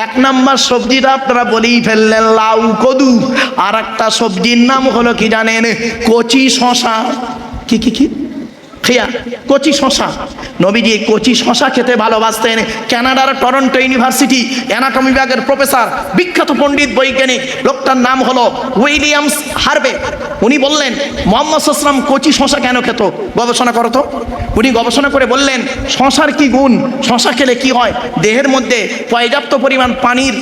এক নাম্বার সবজিটা আপনারা বলেই ফেললেন লাউ কদু, আর একটা সবজির নাম হলো কি জানেন? কচি শশা। কি কি কি খেয়া? কচি শশা। নবীজি কচি শশা খেতে ভালোবাসতেন। কানাডার টরন্টো ইউনিভার্সিটি অ্যানাটমি বিভাগের প্রফেসর, বিখ্যাত পণ্ডিত বৈজ্ঞানিক, লোকটার নাম হলো উইলিয়ামস হার্ভে। উনি বললেন মুহাম্মদ সাল্লাল্লাহু আলাইহি ওয়াসাল্লাম কচি শশা কেন খেত? গবেষণা করো তো। উনি গবেষণা করে বললেন শশার কি গুণ, শশা খেলে কি হয়? দেহের মধ্যে পর্যাপ্ত পরিমাণ পানির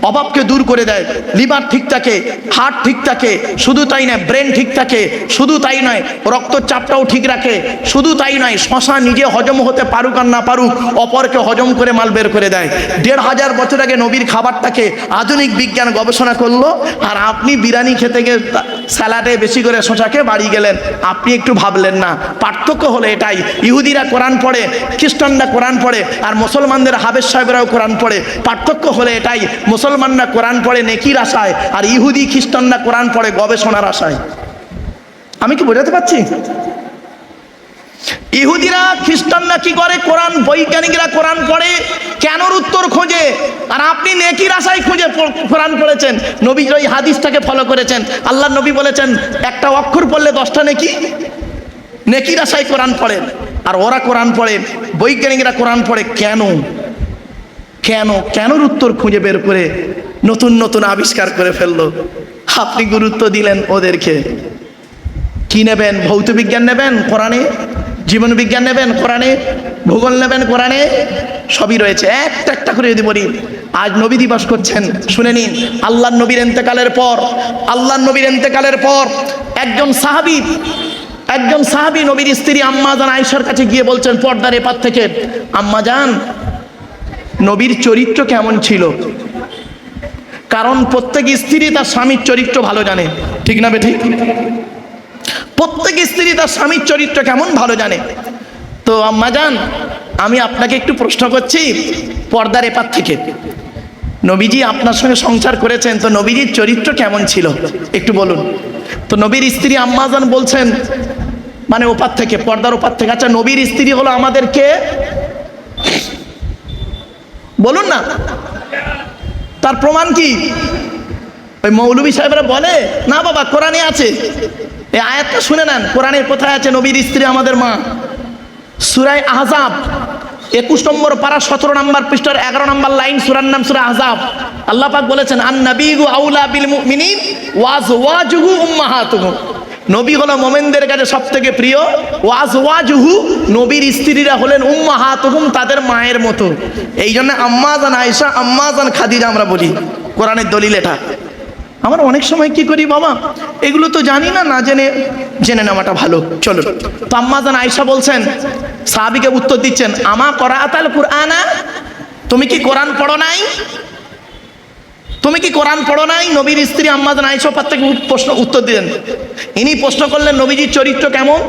অভাবকে দূর করে দেয়, লিভার ঠিক থাকে, হার্ট ঠিক থাকে, শুধু তাই নয় ব্রেন ঠিক থাকে, শুধু তাই নয় রক্তচাপটাও ঠিক রাখে, শুধু তাই নয় শশা নিজে হজম হতে পারুক আর না পারুক অপরকে হজম করে মাল বের করে দেয়। ১৫০০ বছর আগে নবীর খাবারটাকে আধুনিক বিজ্ঞান গবেষণা করলো, আর আপনি বিরিয়ানি খেতে গিয়ে স্যালাডে বেশি করে শশাকে বাড়ি গেলেন। আপনি একটু ভাবলেন না? পার্থক্য হলো এটাই, ইহুদিরা কোরআন পড়ে, খ্রিস্টানরা কোরআন পড়ে, আর মুসলমানদের হাফেজ সাহেবরাও কোরআন পড়ে। পার্থক্য হলো এটাই, মুসলমানরা কোরআন পড়ে নেকির আশায়, আর ইহুদি খ্রিস্টানরা কোরআন পড়ে গবেষণার আশায়। আমি কি বোঝাতে পারছি? ইহুদিরা খ্রিস্টানরা কি করে? কোরআন, বৈজ্ঞানিকরা কোরআন পড়ে কেনর উত্তর খোঁজে, আর আপনি নেকির আশায় খুঁজে কোরআন পড়েছেন। নবীর ওই হাদিসটাকে ফলো করেছেন। আল্লাহ নবী বলেছেন একটা অক্ষর পড়লে 10টা নেকি, নেকির আশায় কোরআন পড়েন। আর ওরা কোরআন পড়ে, বৈজ্ঞানিকরা কোরআন পড়ে কেন? কেন? কেনর উত্তর খুঁজে বের করে নতুন নতুন আবিষ্কার করে ফেললো। আপনি গুরুত্ব দিলেন ওদেরকে। কি নেবেন? ভৌত বিজ্ঞান নেবেন কোরআনে, জীবন বিজ্ঞান নেবেন কোরআনে, ভূগোল নেবেন কোরআনে, সবই রয়েছে। একটা একটা করে যদি বলি, আজ নবী দিবস করছেন, শুনে নিন। আল্লাহর নবীর ইন্তেকালের পর একজন সাহাবী নবীর স্ত্রী আম্মা জান আয়েশার কাছে গিয়ে বলছেন পর্দার এপার থেকে, আম্মা জান নবীর চরিত্র কেমন ছিল? কারণ প্রত্যেক স্ত্রী তার স্বামীর চরিত্র ভালো জানে, ঠিক না বেঠিক? প্রত্যেক স্ত্রী তার স্বামীর চরিত্র কেমন ভালো জানে। তো আম্মা জান আমি আপনাকে একটু প্রশ্ন করছি, পর্দার এপার থেকে, নবীজি আপনার সঙ্গে সংসার করেছেন, তো নবীজির চরিত্র কেমন ছিল একটু বলুন। তো নবীর স্ত্রী আম্মা জান বলছেন, মানে ওপার থেকে, পর্দার ওপার থেকে, আচ্ছা নবীর স্ত্রী হলো আমাদেরকে, বলুন না, তার প্রমাণ কি? ওই মৌলভী সাহেবরা বলে না বাবা কোরআনে আছে, এই আয়াতটা শুনে নেন, কোরআনে কোথায় আছে নবীর স্ত্রী আমাদের মা? সূরা আহজাব 21 নম্বর পারা 17 নম্বর পৃষ্ঠার 11 নম্বর লাইন, সূরার নাম সূরা আহজাব। আল্লাহ পাক বলেছেন আন-নাবিয়্যু আউলা বিল মুমিনিন ওয়া আজওয়াজুহু উম্মাহাতুহুম, নবী হলো মুমিনদের কাছে সবথেকে প্রিয়, ওয়া আজওয়াজুহু নবীর স্ত্রীরা হলেন উম্মাহাতুহুম তাদের মায়ের মতো। এই জন্য আম্মা জান আয়েশা, আম্মা জান খাদিজা আমরা বলি, কোরআনের দলিল এটা। আমরা অনেক সময় কি করি বাবা, এগুলো তো জানি না, না জেনে নেওয়াটা ভালো। চলো, তো আম্মা জান আয়েশা বলছেন, সাহাবীকে উত্তর দিচ্ছেন, আমা করাআতাল কুরআনা, তুমি কি কোরআন পড়ো নাই? তুমি কি কোরআন পড়ো নাই? নবীর স্ত্রী আম্মা জান আয়েশা প্রত্যেক প্রশ্ন উত্তর দিলেন। ইনি প্রশ্ন করলেন নবীজির চরিত্র কেমন,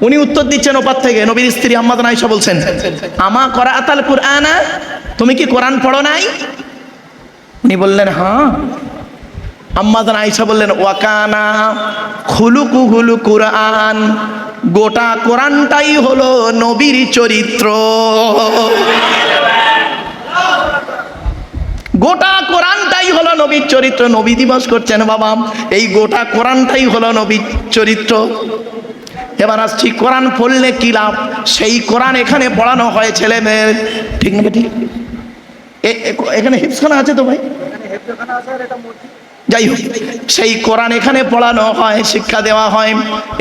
উনি উত্তর দিচ্ছেন ওপার থেকে। নবীর স্ত্রী আম্মা জান আয়েশা বলছেন, আমা করাআতাল কুরআনা, তুমি কি কোরআন পড়ো নাই? উনি বললেন হ্যাঁ। আম্মা জান আয়েশা বললেন ওয়াকানা খুলুকুহুল কুরআন, গোটা কোরআনটাই হলো নবীর চরিত্র, গোটা কোরআনটাই হলো নবীর চরিত্র। নবী দিবস করছেন বাবা, এই গোটা কোরআনটাই হলো নবীর চরিত্র। এবার আসছি কোরআন পড়লে কি লাভ, সেই কোরআন এখানে পড়ানো হয় ছেলে মেয়ে, ঠিক না ঠিক? এখানে হিফজখানা আছে তো ভাই? যাই হোক, সেই কোরআন এখানে পড়ানো হয়, শিক্ষা দেওয়া হয়।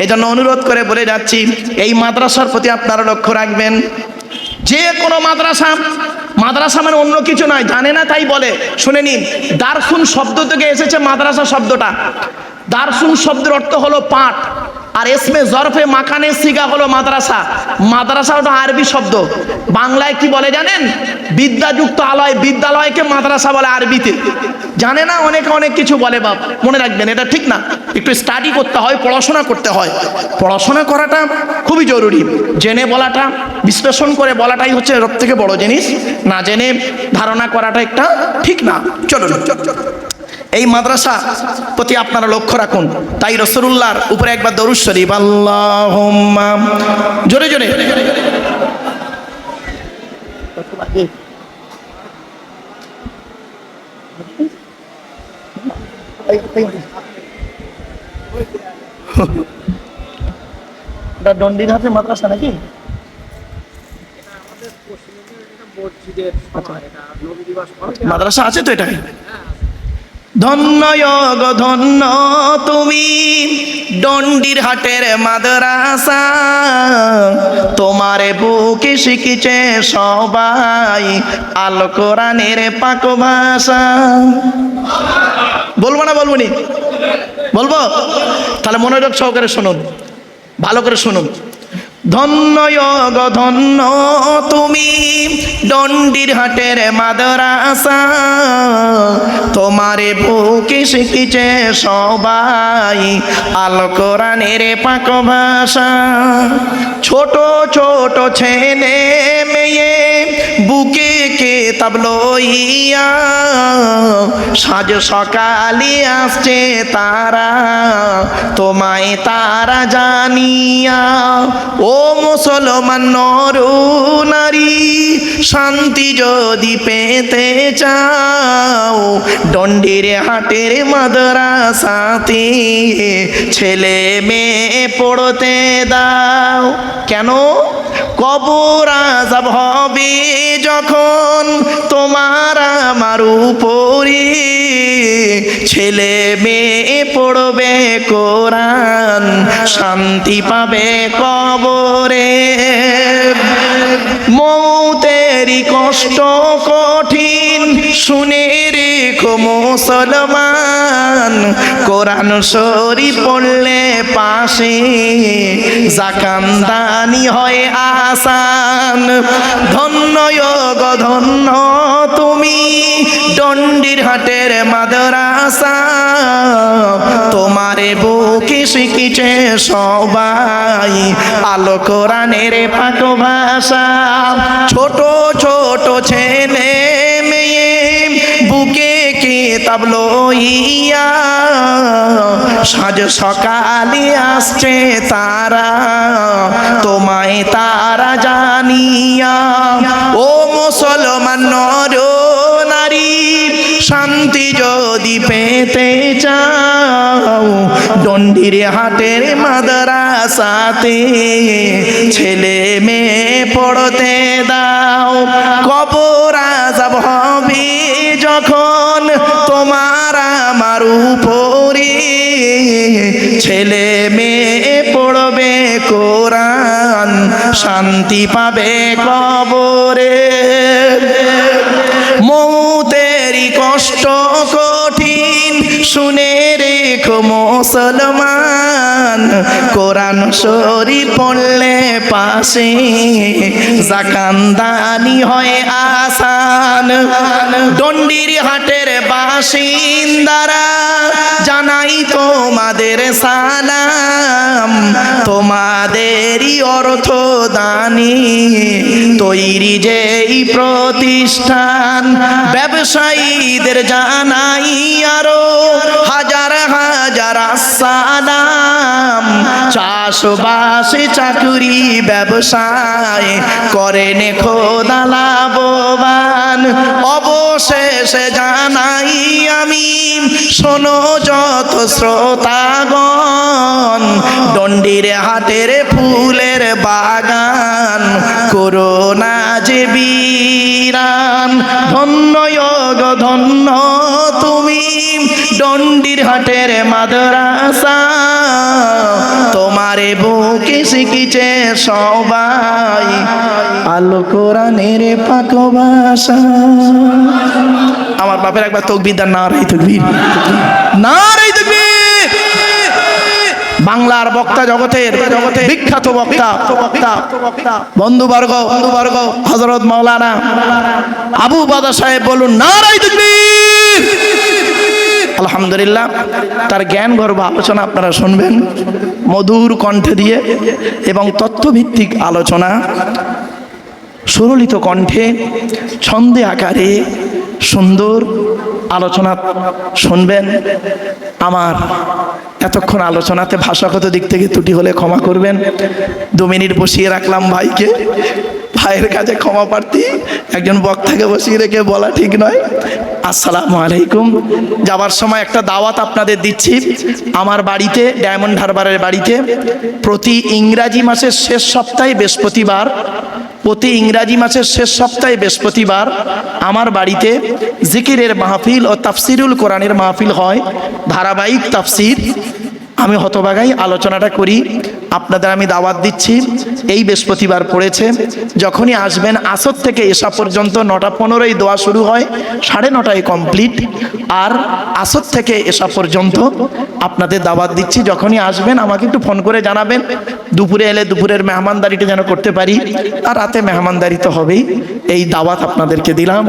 এজন্য অনুরোধ করে বলে যাচ্ছি, এই মাদ্রাসার প্রতি আপনারা লক্ষ্য রাখবেন। যে কোনো মাদ্রাসা, মাদ্রাসা মানে অন্য কিছু নয়, জানে না তাই বলে। শুনে নিন, দারসুন শব্দ থেকে এসেছে মাদ্রাসা শব্দটা। দারসুন শব্দের অর্থ হলো পাঠ, আর এসমে জরফে মাকানে সিগা হলো মাদ্রাসা। মাদ্রাসা ওটা আরবি শব্দ। বাংলায় কি বলে জানেন? বিদ্যাযুক্ত আলয়, বিদ্যালয়কে মাদ্রাসা বলে আরবিতে। জানে না, অনেকে অনেক কিছু বলে বাপ, মনে রাখবেন এটা ঠিক না। একটু স্টাডি করতে হয়, পড়াশোনা করতে হয়। পড়াশোনা করাটা খুবই জরুরি, জেনে বলাটা, বিশ্লেষণ করে বলাটাই হচ্ছে এর থেকে বড় জিনিস। না জেনে ধারণা করাটা একটা ঠিক না। চলুন, এই মাদ্রাসা প্রতি আপনারা লক্ষ্য রাখুন। তাই রাসূলুল্লাহর উপরে একবার দরুদ শরীফ, আল্লাহুম্মা, জোরে জোরে, দন্ডির হাতে মাদ্রাসা নাকি? মাদ্রাসা আছে তো এটাকে। ধন্য গো ধন্য তুমি দন্ডির হাটের মাদ্রাসা, তোমারে বুকে শিখিছে সবাই আল কোরআনের পাক ভাষা। বলবো না বলবো নি? বলবো? তাহলে মনোযোগ সহকারে শুনুন, ভালো করে শুনুন। ধন্য গো ধন্য তুমি দন্ডির হাটের মাদ্রাসা, তোমারে বুকে শিখিছে সবাই আল কোরআনের পাক ভাষা। ছোট ছোট ছেলে মেয়ে বুকে কিতাব লইয়া সাজ সকালে আসছে তারা, তোমায় তারা জানিয়া। ও মুসলমান নর নারী, শান্তি যদি পেতে চাও দন্ডির হাটের মাদ্রাসাতে ছেলে মেয়ে পড়তে দাও। কেন? কবর আযাব হবে যখন তোমার আমার উপরে, ছেলে মেয়ে পড়বে কোরআন শান্তি পাবে কবরে। মৌতেরই কষ্ট কঠিন শুনে রেখো মুসলমান, কোরআন শরীফ পড়লে পাশে জাকান্দানি হয় আসান। ধন্য গো ধন্য তুমি দন্ডির হাটের মাদ্রাসা, তোমারে বুকে শিখিছে সবাই আলো কোরআনের পাক ভাষা। ছোট ছোট ছেলে মেয়ে বুকে কিতাব লইয়া সাজ সকালে আসছে তারা, তোমায় তারা জানিয়া। ও মুসলমান নর নারী, শান্তি যদি পেতে চাও দন্ডির হাটের মাদ্রাসাতে ছেলে মেয়ে পড়তে দাও। কবর আযাব হবে যখন তোমার আমার উপরে, ছেলে মেয়ে পড়বে কোরআন শান্তি পাবে কবরে। মৌতেরই কষ্ট কঠিন শুনে রেখো মুসলমান, কোরআন শরীফ পড়লে পাশে জাকান্দানি হয় আসান। দন্ডির হাটের বাসিন্দারা জানাই তোমাদের সালাম, তোমাদেরই অর্থ দানি তৈরি যেই প্রতিষ্ঠান। ব্যবসায়ীদের জানাই আরো হাজার হাজার সালাম, চাষবাসে চাকুরি ব্যবসায় করেন খোদা লাভবান। অবশেষে জানাই আমি শোনো যত শ্রোতাগণ, দন্ডির হাটের ফুলের বাগান করোনা যে বিরান। ধন্য গো ধন্য তুমি দন্ডির হাটের মাদ্রাসা, তোমারে বুকে শিখিছে সবাই আলো কোরআনের পাক ভাষা। আমার বাপের একবার তাকবীর দেন, নারায়ে তাকবীর, নারায়ে তাকবীর। বাংলার বক্তা জগতের বিখ্যাত বক্তা বন্ধুবর্গ হযরত মাওলানা আবু বাদা সাহেব বলুন নারায়ে তাকবীর। আলহামদুলিল্লাহ, তার জ্ঞান গর্ভ আলোচনা আপনারা শুনবেন মধুর কণ্ঠে দিয়ে, এবং তথ্যভিত্তিক আলোচনা সুললিত কণ্ঠে ছন্দে আকারে সুন্দর আলোচনা শুনবেন। আমার এতক্ষণ আলোচনাতে ভাষাগত দিক থেকে ত্রুটি হলে ক্ষমা করবেন। 2 মিনিট বসিয়ে রাখলাম ভাইকে। ভাইয়ের কাছে ক্ষমা প্রার্থী, একজন বক্তাকে বসিয়ে রেখে বলা ঠিক নয়। আসসালামু আলাইকুম। যাবার সময় একটা দাওয়াত আপনাদের দিচ্ছি। আমার বাড়িতে, ডায়মন্ড হারবারের বাড়িতে, প্রতি ইংরাজি মাসের শেষ সপ্তাহে বৃহস্পতিবার, বৃহস্পতিবার আমার বাড়িতে জিকিরের মাহফিল ও তাফসিরুল কোরআনের মাহফিল হয়, ধারাবাহিক তাফসির। আমি হতভাগাই আলোচনাটা করি, আপনাদের আমি দাওয়াত দিচ্ছি। এই বৃহস্পতিবার পড়েছে, যখনই আসবেন আসর থেকে এশা পর্যন্ত 9:15 দোয়া শুরু হয়, 9:30 কমপ্লিট। আর আসর থেকে এশা পর্যন্ত আপনাদের দাওয়াত দিচ্ছি, যখনই আসবেন আমাকে একটু ফোন করে জানাবেন। দুপুরে এলে দুপুরের মেহমানদারিটা যেন করতে পারি, আর রাতে মেহমানদারি তো হবেই। এই দাওয়াত আপনাদেরকে দিলাম।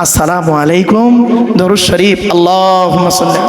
আসসালামু আলাইকুম। দরুদ শরীফ। আল্লাহুম্মা সাল্লি।